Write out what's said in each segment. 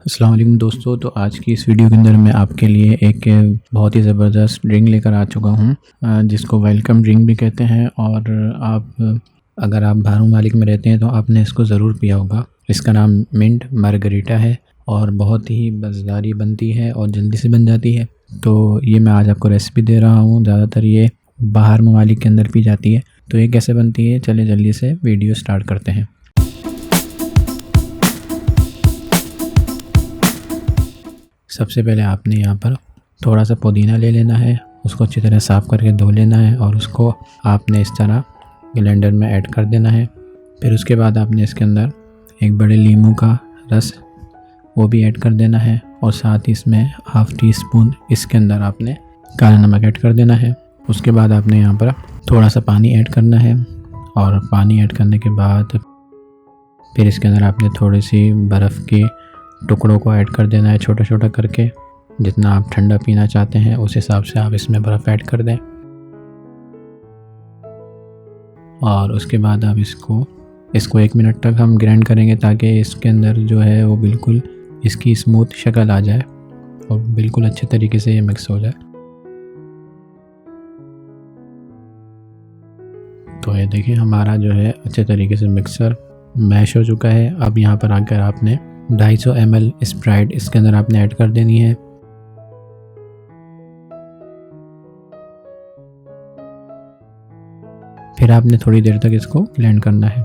अस्सलाम वालेकुम दोस्तों। तो आज की इस वीडियो के अंदर मैं आपके लिए एक बहुत ही ज़बरदस्त ड्रिंक लेकर आ चुका हूँ, जिसको वेलकम ड्रिंक भी कहते हैं। और अगर आप भारू मालिक में रहते हैं तो आपने इसको ज़रूर पिया होगा। इसका नाम मिंट मार्गरीटा है और बहुत ही मज़ेदार बनती है और जल्दी से बन जाती है। तो ये मैं आज आपको रेसिपी दे रहा हूँ। ज़्यादातर ये बाहर ममालिक के अंदर पी जाती है। तो ये कैसे बनती है, चलिए जल्दी से वीडियो स्टार्ट करते हैं। सबसे पहले आपने यहाँ पर थोड़ा सा पुदीना ले लेना है, उसको अच्छी तरह साफ़ करके धो लेना है और उसको आपने इस तरह ब्लेंडर में ऐड कर देना है। फिर उसके बाद आपने इसके अंदर एक बड़े नींबू का रस वो भी ऐड कर देना है और साथ ही इसमें हाफ़ टी स्पून इसके अंदर आपने काला नमक ऐड कर देना है। उसके बाद आपने यहाँ पर थोड़ा सा पानी ऐड करना है और पानी ऐड करने के बाद फिर इसके अंदर आपने थोड़ी सी बर्फ़ के टुकड़ों को ऐड कर देना है, छोटा छोटा करके। जितना आप ठंडा पीना चाहते हैं उस हिसाब से आप इसमें बर्फ़ ऐड कर दें। और उसके बाद आप इसको 1 मिनट तक हम ग्राइंड करेंगे ताकि इसके अंदर जो है वो बिल्कुल इसकी स्मूथ शक्ल आ जाए और बिल्कुल अच्छे तरीके से ये मिक्स हो जाए। तो ये देखिए हमारा जो है अच्छे तरीके से मिक्सर मैश हो चुका है। अब यहाँ पर आकर आपने 250 ml स्प्राइट इसके अंदर आपने ऐड कर देनी है। फिर आपने थोड़ी देर तक इसको ब्लेंड करना है।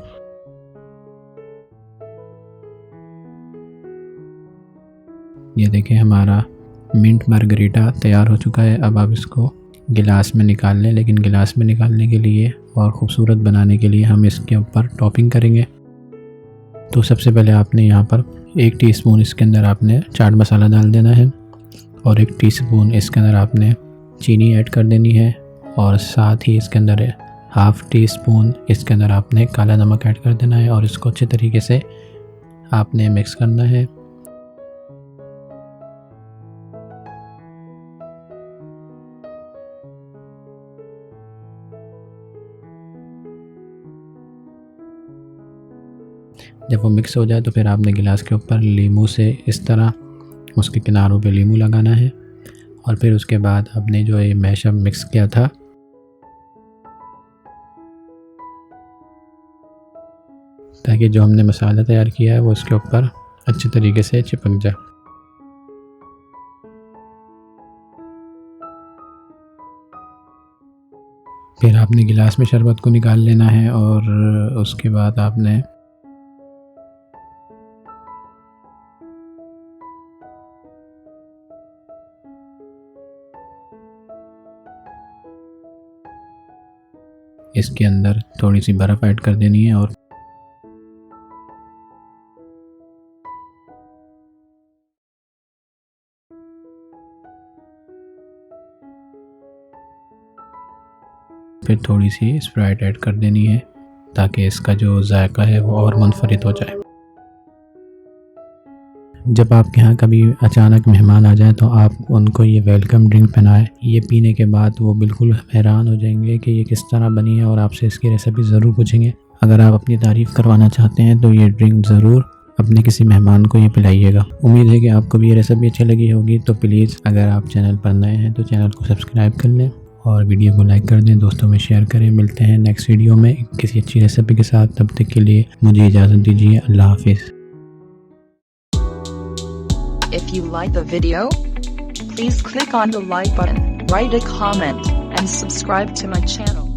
ये देखिए हमारा मिंट मार्गरीटा तैयार हो चुका है। अब आप इसको गिलास में निकाल लें, लेकिन गिलास में निकालने के लिए और ख़ूबसूरत बनाने के लिए हम इसके ऊपर टॉपिंग करेंगे। तो सबसे पहले आपने यहाँ पर 1 टीस्पून इसके अंदर आपने चाट मसाला डाल देना है और 1 टीस्पून इसके अंदर आपने चीनी ऐड कर देनी है और साथ ही इसके अंदर हाफ़ टी स्पून इसके अंदर आपने काला नमक ऐड कर देना है और इसको अच्छे तरीके से आपने मिक्स करना है। जब वो मिक्स हो जाए तो फिर आपने गिलास के ऊपर नींबू से इस तरह उसके किनारों पे नींबू लगाना है और फिर उसके बाद आपने जो ये मैशअप मिक्स किया था ताकि जो हमने मसाला तैयार किया है वो इसके ऊपर अच्छे तरीके से चिपक जाए। फिर आपने गिलास में शरबत को निकाल लेना है और उसके बाद आपने इसके अंदर थोड़ी सी बर्फ़ ऐड कर देनी है और फिर थोड़ी सी स्प्राइट ऐड कर देनी है ताकि इसका जो जायका है वो और मुनफरिद हो जाए। जब आपके यहाँ कभी अचानक मेहमान आ जाएं तो आप उनको ये वेलकम ड्रिंक पिलाएं। ये पीने के बाद वो बिल्कुल हैरान हो जाएंगे कि ये किस तरह बनी है और आपसे इसकी रेसिपी ज़रूर पूछेंगे। अगर आप अपनी तारीफ़ करवाना चाहते हैं तो ये ड्रिंक ज़रूर अपने किसी मेहमान को ये पिलाइएगा। उम्मीद है कि आपको भी ये रेसिपी अच्छी लगी होगी। तो प्लीज़ अगर आप चैनल पर नए हैं तो चैनल को सब्सक्राइब कर लें और वीडियो को लाइक कर दें, दोस्तों में शेयर करें। मिलते हैं नेक्स्ट वीडियो में किसी अच्छी रेसिपी के साथ। तब तक के लिए मुझे इजाज़त दीजिए। अल्लाह हाफिज़। If you like the video, please click on the like button, write a comment, and subscribe to my channel.